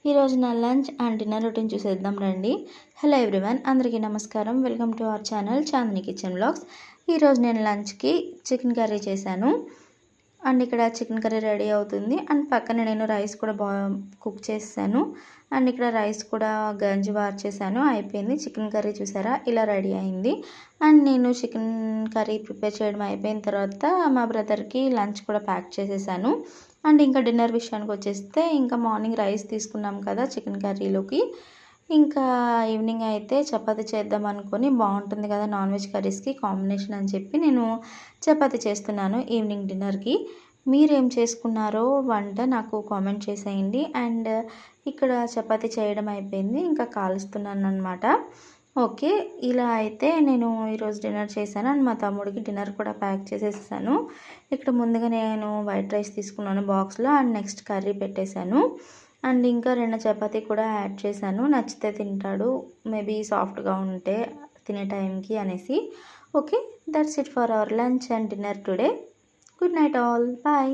ఈరోజు నా lunch and dinner routine చూసేద్దాం రండి. హలో ఎవ్రీవన్, అందరికీ నమస్కారం. Welcome to our channel Chandini kitchen vlogs. ఈరోజు నేను లంచ్కి చికెన్ కర్రీ చేశాను అండ్ ఇక్కడ చికెన్ కర్రీ రెడీ అవుతుంది. అండ్ పక్కన నేను రైస్ కూడా కుక్ చేశాను. అండ్ ఇక్కడ రైస్ కూడా గంజి వార్చేసాను, అయిపోయింది. చికెన్ కర్రీ చూసారా ఇలా రెడీ అయింది. అండ్ నేను చికెన్ కర్రీ ప్రిపేర్ చేయడం అయిపోయిన తర్వాత మా బ్రదర్కి లంచ్ కూడా ప్యాక్ చేసేసాను. అండ్ ఇంకా డిన్నర్ విషయానికి వచ్చేస్తే ఇంకా మార్నింగ్ రైస్ తీసుకున్నాం కదా చికెన్ కర్రీలోకి, ఇంకా ఈవినింగ్ అయితే చపాతీ చేద్దాం అనుకొని, బాగుంటుంది కదా నాన్ వెజ్ కర్రీస్కి కాంబినేషన్ అని చెప్పి నేను చపాతీ చేస్తున్నాను ఈవినింగ్ డిన్నర్కి. మీరేం చేసుకున్నారో వంట నాకు కామెంట్ చేసేయండి. అండ్ ఇక్కడ చపాతీ చేయడం అయిపోయింది, ఇంకా కాలుస్తున్నాను అనమాట. ఓకే, ఇలా అయితే నేను ఈరోజు డిన్నర్ చేశాను. అండ్ మా తమ్ముడికి డిన్నర్ కూడా ప్యాక్ చేసేసాను. ఇక్కడ ముందుగా నేను వైట్ రైస్ తీసుకున్నాను బాక్స్లో, అండ్ నెక్స్ట్ కర్రీ పెట్టేశాను. అండ్ ఇంకా 2 చపాతీ కూడా యాడ్ చేశాను, నచ్చితే తింటాడు, మేబీ సాఫ్ట్గా ఉంటే తినే టైంకి అనేసి. Okay, that's it for our lunch and dinner today. Good night all, bye.